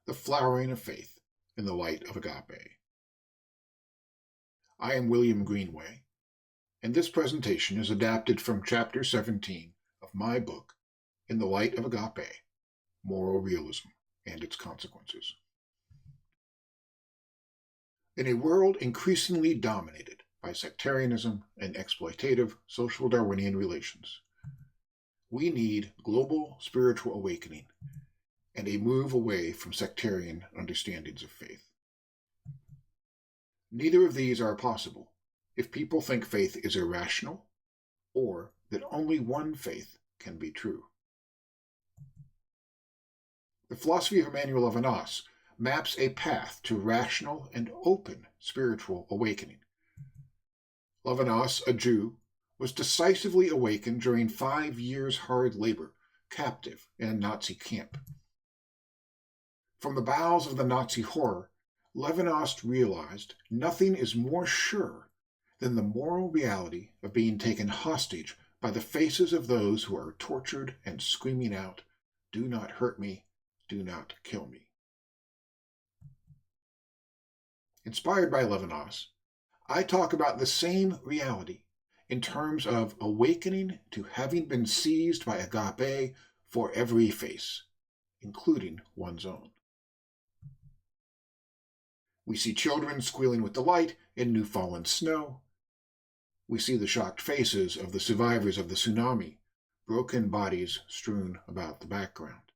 the flowering of faith in the light of agape. I am William Greenway, and this presentation is adapted from Chapter 17 of my book, In the Light of Agape, Moral Realism and Its Consequences. In a world increasingly dominated by sectarianism and exploitative social Darwinian relations, we need global spiritual awakening and a move away from sectarian understandings of faith. Neither of these are possible if people think faith is irrational or that only one faith can be true. The philosophy of Emmanuel Levinas maps a path to rational and open spiritual awakening. Levinas, a Jew, was decisively awakened during 5 years' hard labor, captive in a Nazi camp. From the bowels of the Nazi horror, Levinas realized nothing is more sure than the moral reality of being taken hostage by the faces of those who are tortured and screaming out, "Do not hurt me, do not kill me." Inspired by Levinas, I talk about the same reality in terms of awakening to having been seized by agape for every face, including one's own. We see children squealing with delight in new fallen snow. We see the shocked faces of the survivors of the tsunami, broken bodies strewn about the background.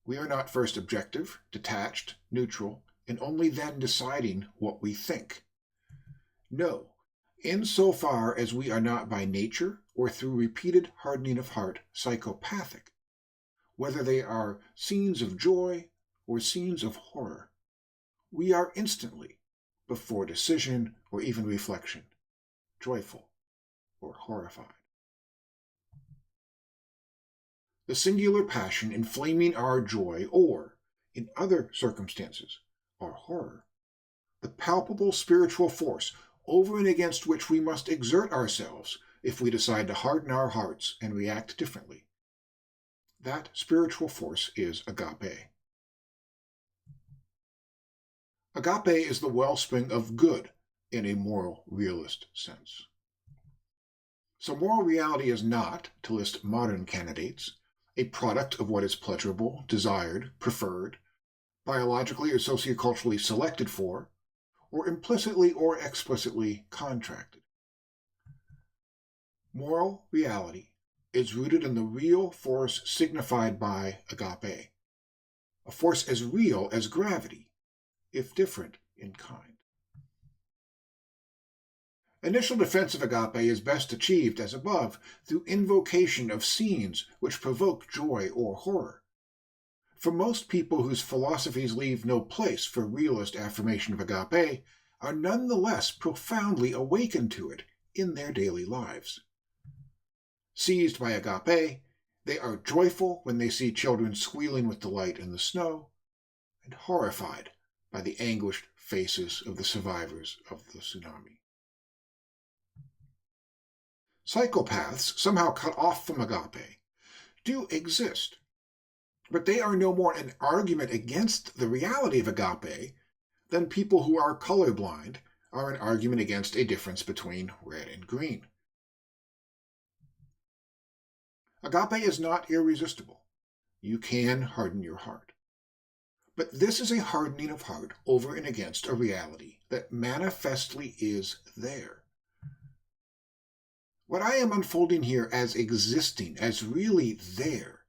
We are not first objective, detached, neutral, and only then deciding what we think. No, insofar as we are not by nature or through repeated hardening of heart psychopathic, whether they are scenes of joy or scenes of horror, we are instantly, before decision or even reflection, joyful or horrified. The singular passion inflaming our joy or, in other circumstances, our horror, the palpable spiritual force over and against which we must exert ourselves if we decide to harden our hearts and react differently. That spiritual force is agape. Agape is the wellspring of good in a moral realist sense. So moral reality is not, to list modern candidates, a product of what is pleasurable, desired, preferred, biologically or socioculturally selected for, or implicitly or explicitly contracted. Moral reality is rooted in the real force signified by agape, a force as real as gravity, if different in kind. Initial defense of agape is best achieved, as above, through invocation of scenes which provoke joy or horror. For most people whose philosophies leave no place for realist affirmation of agape are nonetheless profoundly awakened to it in their daily lives. Seized by agape, they are joyful when they see children squealing with delight in the snow, and horrified by the anguished faces of the survivors of the tsunami. Psychopaths, somehow cut off from agape, do exist, but they are no more an argument against the reality of agape than people who are colorblind are an argument against a difference between red and green. Agape is not irresistible. You can harden your heart. But this is a hardening of heart over and against a reality that manifestly is there. What I am unfolding here as existing, as really there,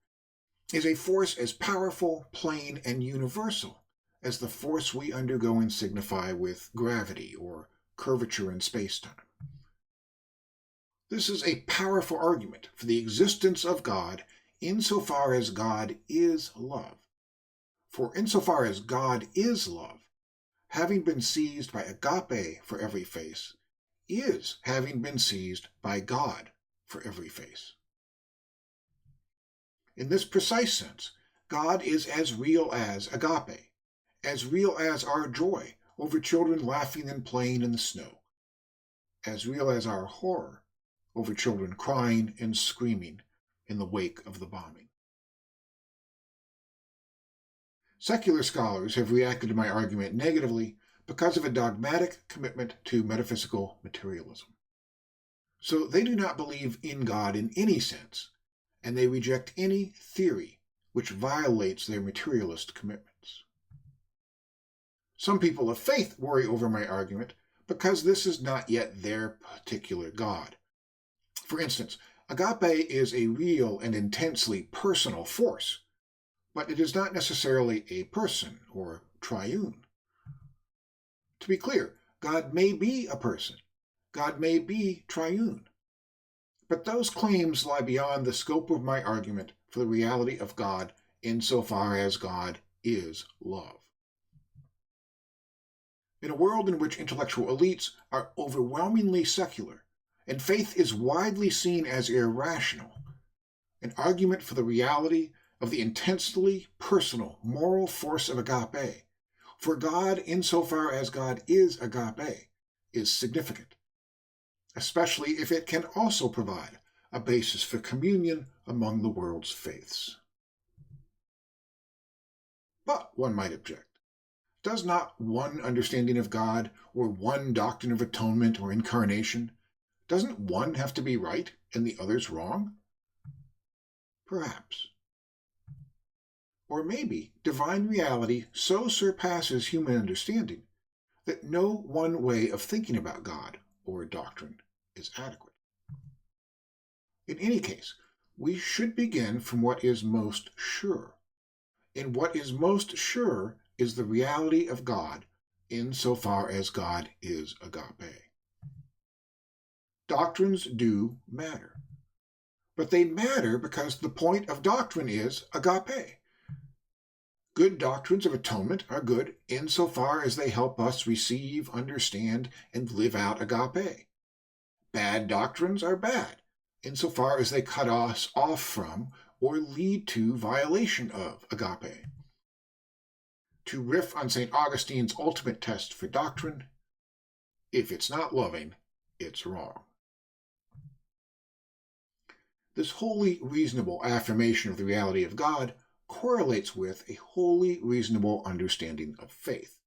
is a force as powerful, plain, and universal as the force we undergo and signify with gravity or curvature in space-time. This is a powerful argument for the existence of God insofar as God is love. For insofar as God is love, having been seized by agape for every face, is having been seized by God for every face. In this precise sense, God is as real as agape, as real as our joy over children laughing and playing in the snow, as real as our horror over children crying and screaming in the wake of the bombing. Secular scholars have reacted to my argument negatively because of a dogmatic commitment to metaphysical materialism. So they do not believe in God in any sense, and they reject any theory which violates their materialist commitments. Some people of faith worry over my argument because this is not yet their particular God. For instance, agape is a real and intensely personal force, but it is not necessarily a person or triune. To be clear, God may be a person. God may be triune. But those claims lie beyond the scope of my argument for the reality of God insofar as God is love. In a world in which intellectual elites are overwhelmingly secular, and faith is widely seen as irrational, an argument for the reality of the intensely personal moral force of agape, for God insofar as God is agape, is significant, especially if it can also provide a basis for communion among the world's faiths. But, one might object, does not one understanding of God, or one doctrine of atonement or incarnation, doesn't one have to be right and the others wrong? Perhaps. Or maybe divine reality so surpasses human understanding that no one way of thinking about God or doctrine is adequate. In any case, we should begin from what is most sure. And what is most sure is the reality of God insofar as God is agape. Doctrines do matter, but they matter because the point of doctrine is agape. Good doctrines of atonement are good insofar as they help us receive, understand, and live out agape. Bad doctrines are bad insofar as they cut us off from or lead to violation of agape. To riff on St. Augustine's ultimate test for doctrine, if it's not loving, it's wrong. This wholly reasonable affirmation of the reality of God correlates with a wholly reasonable understanding of faith,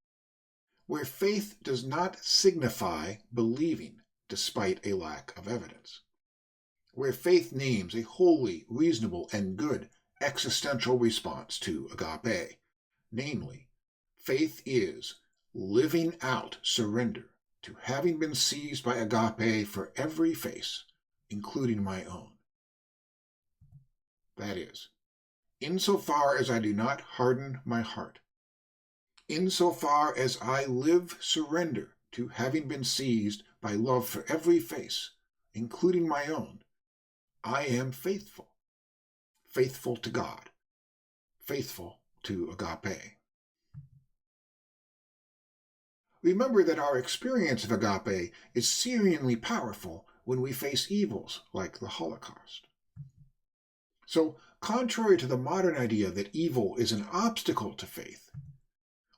where faith does not signify believing despite a lack of evidence, where faith names a wholly reasonable and good existential response to agape, namely, faith is living out surrender to having been seized by agape for every face, including my own. That is, insofar as I do not harden my heart, insofar as I live surrender to having been seized by love for every face, including my own, I am faithful, faithful to God, faithful to agape. Remember that our experience of agape is searingly powerful when we face evils like the Holocaust. So, contrary to the modern idea that evil is an obstacle to faith,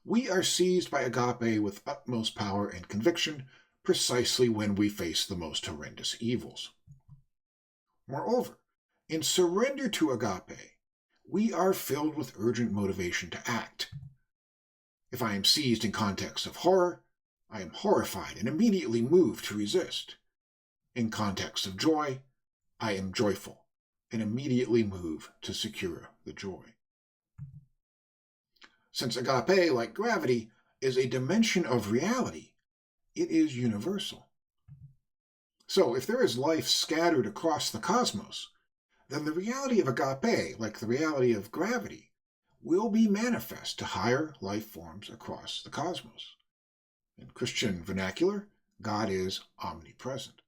we are seized by agape with utmost power and conviction precisely when we face the most horrendous evils. Moreover, in surrender to agape, we are filled with urgent motivation to act. If I am seized in contexts of horror, I am horrified and immediately moved to resist. In contexts of joy, I am joyful and immediately move to secure the joy. Since agape, like gravity, is a dimension of reality, it is universal. So, if there is life scattered across the cosmos, then the reality of agape, like the reality of gravity, will be manifest to higher life forms across the cosmos. In Christian vernacular, God is omnipresent.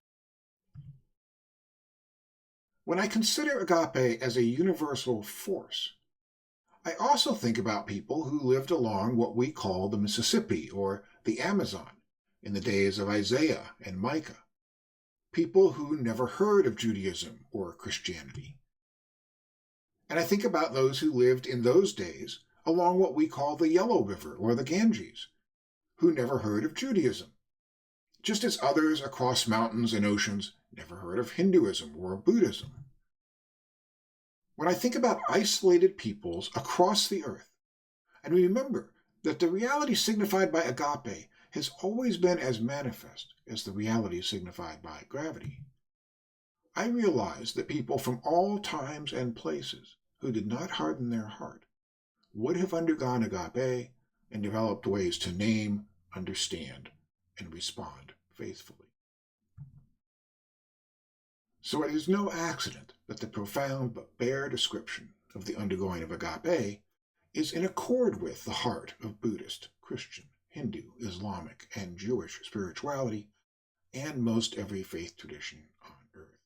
When I consider agape as a universal force, I also think about people who lived along what we call the Mississippi or the Amazon in the days of Isaiah and Micah, people who never heard of Judaism or Christianity. And I think about those who lived in those days along what we call the Yellow River or the Ganges, who never heard of Judaism, just as others across mountains and oceans never heard of Hinduism or Buddhism. When I think about isolated peoples across the earth, And remember that the reality signified by agape has always been as manifest as the reality signified by gravity. I realize that people from all times and places who did not harden their heart would have undergone agape and developed ways to name, understand, and respond faithfully. So it is no accident that the profound but bare description of the undergoing of agape is in accord with the heart of Buddhist, Christian, Hindu, Islamic, and Jewish spirituality, and most every faith tradition on earth.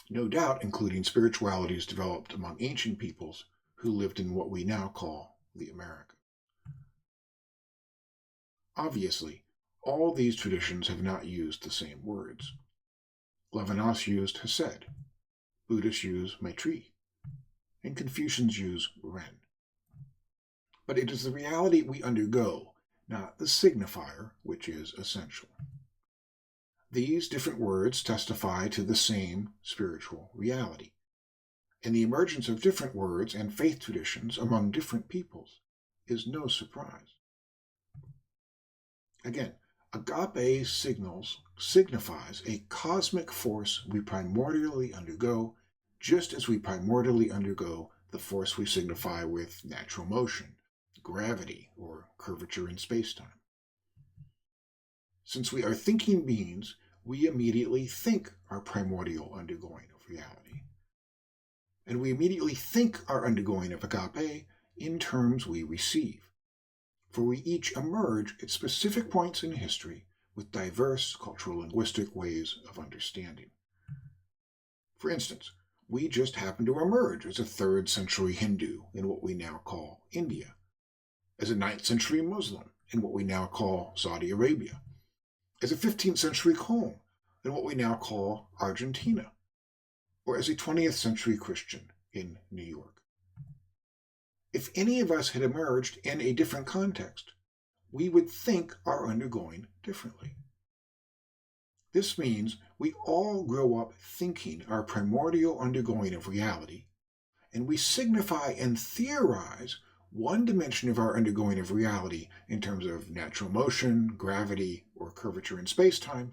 No doubt including spiritualities developed among ancient peoples who lived in what we now call the Americas. Obviously, all these traditions have not used the same words. Levinas used hesed, Buddhists use maitrī, and Confucians use ren. But it is the reality we undergo, not the signifier, which is essential. These different words testify to the same spiritual reality, and the emergence of different words and faith traditions among different peoples is no surprise. Again, agape signifies a cosmic force we primordially undergo, just as we primordially undergo the force we signify with natural motion, gravity, or curvature in space-time. Since we are thinking beings, we immediately think our primordial undergoing of reality. And we immediately think our undergoing of agape in terms we receive, for we each emerge at specific points in history with diverse cultural-linguistic ways of understanding. For instance, we just happen to emerge as a 3rd century Hindu in what we now call India, as a 9th century Muslim in what we now call Saudi Arabia, as a 15th century Qom in what we now call Argentina, or as a 20th century Christian in New York. If any of us had emerged in a different context, we would think our undergoing differently. This means we all grow up thinking our primordial undergoing of reality, and we signify and theorize one dimension of our undergoing of reality in terms of natural motion, gravity, or curvature in space-time,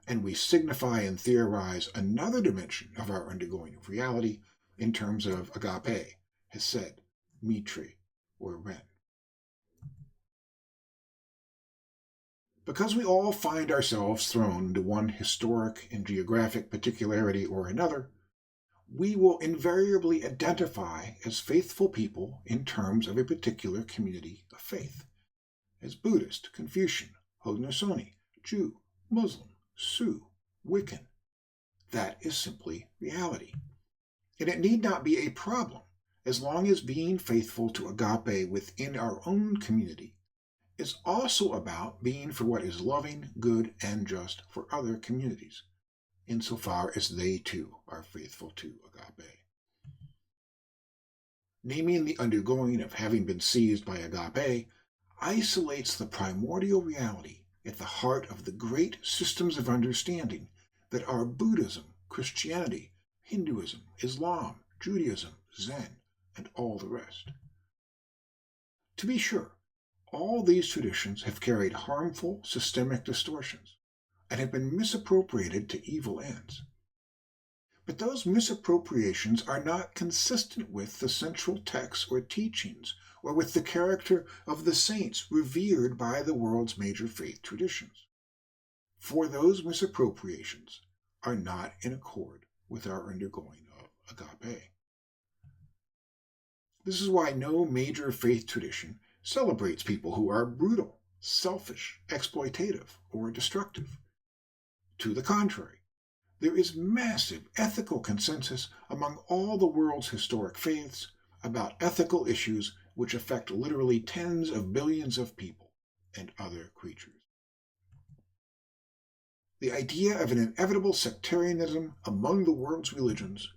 and we signify and theorize another dimension of our undergoing of reality in terms of agape, hesed, maitrī, or ren. Because we all find ourselves thrown into one historic and geographic particularity or another, we will invariably identify as faithful people in terms of a particular community of faith, as Buddhist, Confucian, Haudenosaunee, Jew, Muslim, Sioux, Wiccan. That is simply reality. And it need not be a problem, as long as being faithful to agape within our own community is also about being for what is loving, good, and just for other communities, insofar as they too are faithful to agape. Naming the undergoing of having been seized by agape isolates the primordial reality at the heart of the great systems of understanding that are Buddhism, Christianity, Hinduism, Islam, Judaism, Zen, and all the rest. To be sure, all these traditions have carried harmful systemic distortions and have been misappropriated to evil ends. But those misappropriations are not consistent with the central texts or teachings or with the character of the saints revered by the world's major faith traditions. For those misappropriations are not in accord with our undergoing of agape. This is why no major faith tradition celebrates people who are brutal, selfish, exploitative, or destructive. To the contrary, there is massive ethical consensus among all the world's historic faiths about ethical issues which affect literally tens of billions of people and other creatures. The idea of an inevitable sectarianism among the world's religions,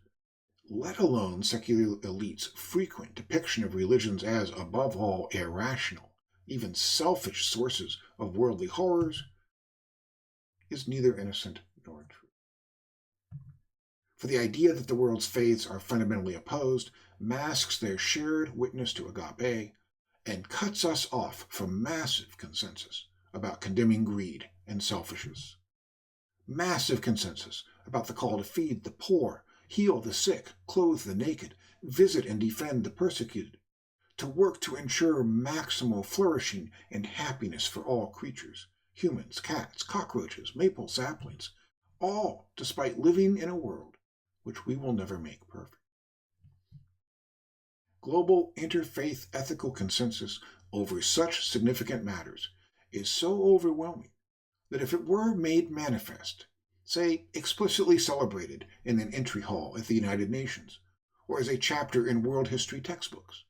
let alone secular elites' frequent depiction of religions as, above all, irrational, even selfish sources of worldly horrors, is neither innocent nor true. For the idea that the world's faiths are fundamentally opposed masks their shared witness to agape and cuts us off from massive consensus about condemning greed and selfishness. Massive consensus about the call to feed the poor, heal the sick, clothe the naked, visit and defend the persecuted, to work to ensure maximal flourishing and happiness for all creatures, humans, cats, cockroaches, maple saplings, all despite living in a world which we will never make perfect. Global interfaith ethical consensus over such significant matters is so overwhelming that if it were made manifest, say explicitly celebrated in an entry hall at the United Nations, or as a chapter in world history textbooks,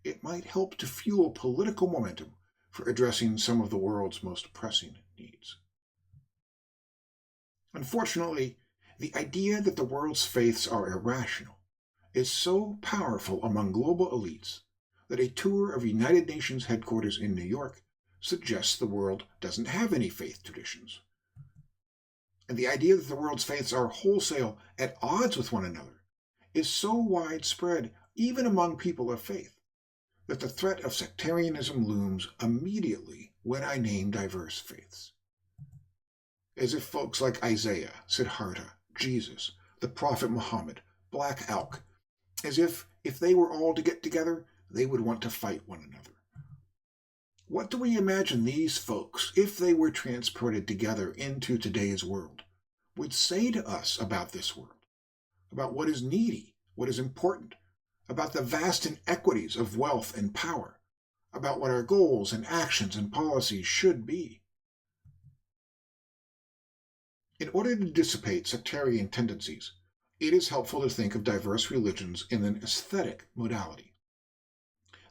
it might help to fuel political momentum for addressing some of the world's most pressing needs. Unfortunately, the idea that the world's faiths are irrational is so powerful among global elites that a tour of United Nations headquarters in New York suggests the world doesn't have any faith traditions. And the idea that the world's faiths are wholesale at odds with one another is so widespread, even among people of faith, that the threat of sectarianism looms immediately when I name diverse faiths. As if folks like Isaiah, Siddhartha, Jesus, the Prophet Muhammad, Black Elk, as if they were all to get together, they would want to fight one another. What do we imagine these folks, if they were transported together into today's world, would say to us about this world, about what is needy, what is important, about the vast inequities of wealth and power, about what our goals and actions and policies should be? In order to dissipate sectarian tendencies, it is helpful to think of diverse religions in an aesthetic modality.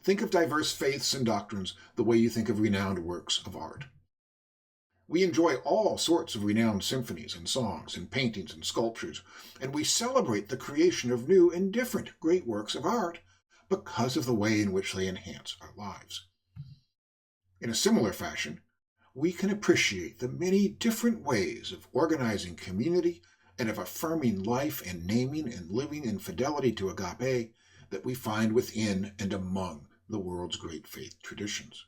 Think of diverse faiths and doctrines the way you think of renowned works of art. We enjoy all sorts of renowned symphonies and songs and paintings and sculptures, and we celebrate the creation of new and different great works of art because of the way in which they enhance our lives. In a similar fashion, we can appreciate the many different ways of organizing community and of affirming life and naming and living in fidelity to agape that we find within and among the world's great faith traditions.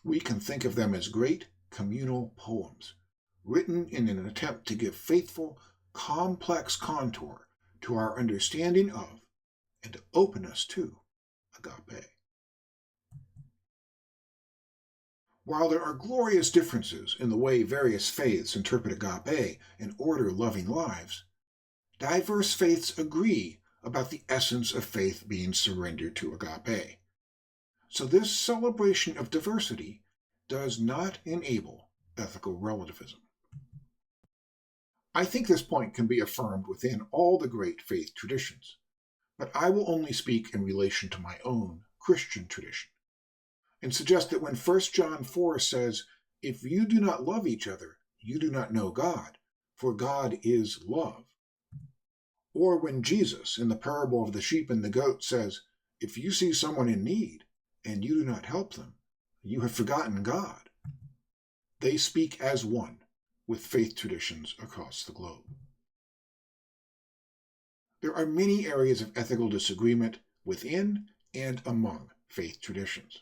We can think of them as great communal poems, written in an attempt to give faithful, complex contour to our understanding of and to open us to agape. While there are glorious differences in the way various faiths interpret agape and order loving lives, diverse faiths agree about the essence of faith being surrendered to agape. So this celebration of diversity does not enable ethical relativism. I think this point can be affirmed within all the great faith traditions, but I will only speak in relation to my own Christian tradition, and suggest that when 1 John 4 says, "If you do not love each other, you do not know God, for God is love," or when Jesus, in the parable of the sheep and the goat, says, "If you see someone in need and you do not help them, you have forgotten God," they speak as one with faith traditions across the globe. There are many areas of ethical disagreement within and among faith traditions.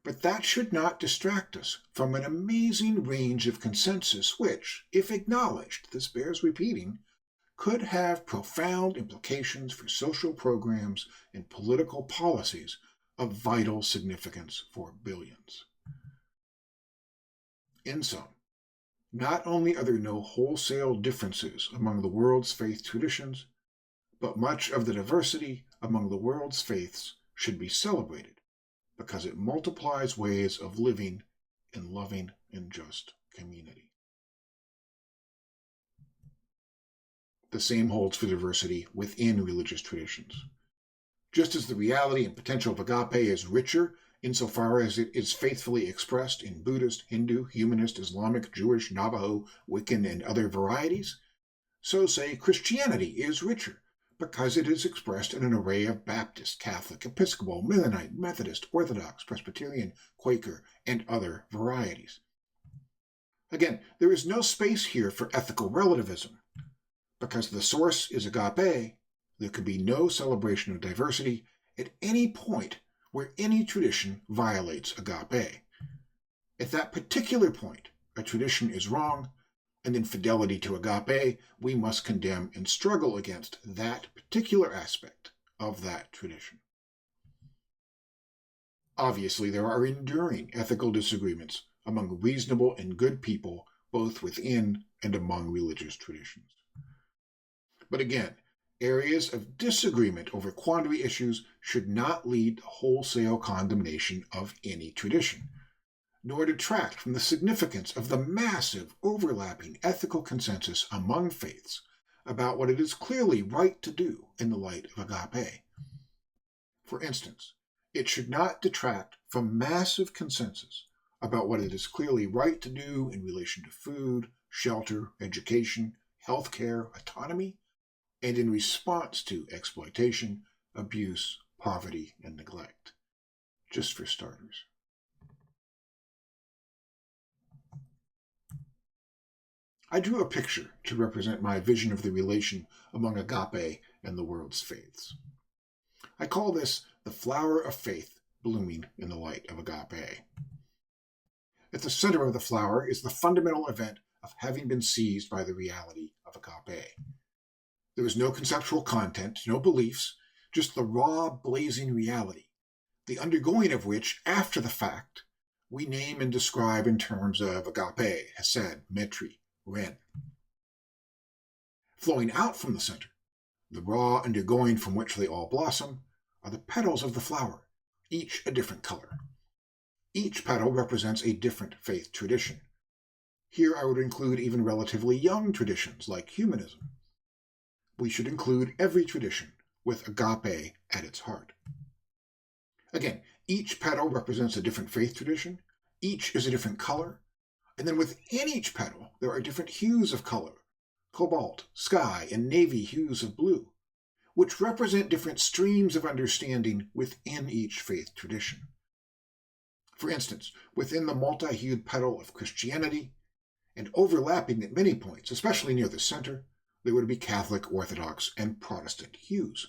But that should not distract us from an amazing range of consensus which, if acknowledged, this bears repeating, could have profound implications for social programs and political policies of vital significance for billions. In sum, not only are there no wholesale differences among the world's faith traditions, but much of the diversity among the world's faiths should be celebrated because it multiplies ways of living in loving and just community. The same holds for diversity within religious traditions. Just as the reality and potential of agape is richer insofar as it is faithfully expressed in Buddhist, Hindu, Humanist, Islamic, Jewish, Navajo, Wiccan, and other varieties, so say Christianity is richer because it is expressed in an array of Baptist, Catholic, Episcopal, Mennonite, Methodist, Orthodox, Presbyterian, Quaker, and other varieties. Again, there is no space here for ethical relativism. Because the source is agape, there could be no celebration of diversity at any point where any tradition violates agape. At that particular point, a tradition is wrong, and in fidelity to agape, we must condemn and struggle against that particular aspect of that tradition. Obviously, there are enduring ethical disagreements among reasonable and good people, both within and among religious traditions. But again, areas of disagreement over quandary issues should not lead to wholesale condemnation of any tradition, nor detract from the significance of the massive overlapping ethical consensus among faiths about what it is clearly right to do in the light of agape. For instance, it should not detract from massive consensus about what it is clearly right to do in relation to food, shelter, education, healthcare, autonomy, and in response to exploitation, abuse, poverty, and neglect, just for starters. I drew a picture to represent my vision of the relation among agape and the world's faiths. I call this the flower of faith blooming in the light of agape. At the center of the flower is the fundamental event of having been seized by the reality of agape. There is no conceptual content, no beliefs, just the raw, blazing reality, the undergoing of which, after the fact, we name and describe in terms of agape, hesed, maitrī, ren. Flowing out from the center, the raw undergoing from which they all blossom, are the petals of the flower, each a different color. Each petal represents a different faith tradition. Here I would include even relatively young traditions like humanism. We should include every tradition with agape at its heart. Again, each petal represents a different faith tradition, each is a different color, and then within each petal there are different hues of color, cobalt, sky, and navy hues of blue, which represent different streams of understanding within each faith tradition. For instance, within the multi-hued petal of Christianity, and overlapping at many points, especially near the center, there would be Catholic, Orthodox, and Protestant hues.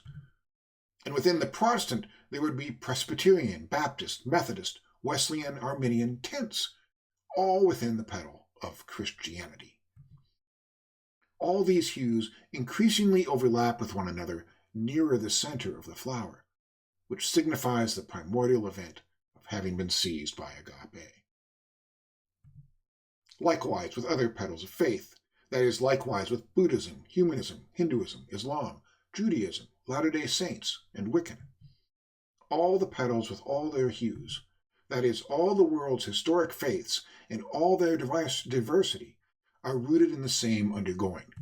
And within the Protestant, there would be Presbyterian, Baptist, Methodist, Wesleyan, Arminian tints, all within the petal of Christianity. All these hues increasingly overlap with one another nearer the center of the flower, which signifies the primordial event of having been seized by agape. Likewise with other petals of faith, that is, likewise with Buddhism, Humanism, Hinduism, Islam, Judaism, Latter-day Saints, and Wiccan. All the petals with all their hues, that is, all the world's historic faiths and all their diversity, are rooted in the same undergoing.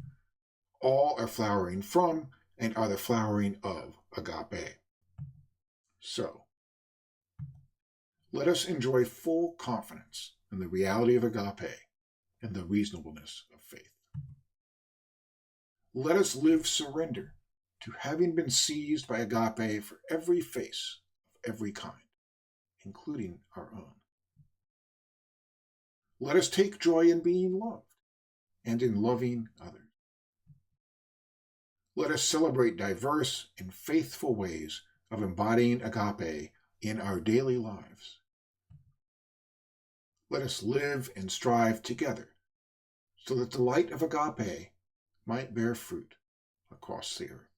All are flowering from and are the flowering of agape. So, let us enjoy full confidence in the reality of agape and the reasonableness of faith. Let us live surrender to having been seized by agape for every face of every kind, including our own. Let us take joy in being loved and in loving others. Let us celebrate diverse and faithful ways of embodying agape in our daily lives. Let us live and strive together so that the light of agape might bear fruit across the earth.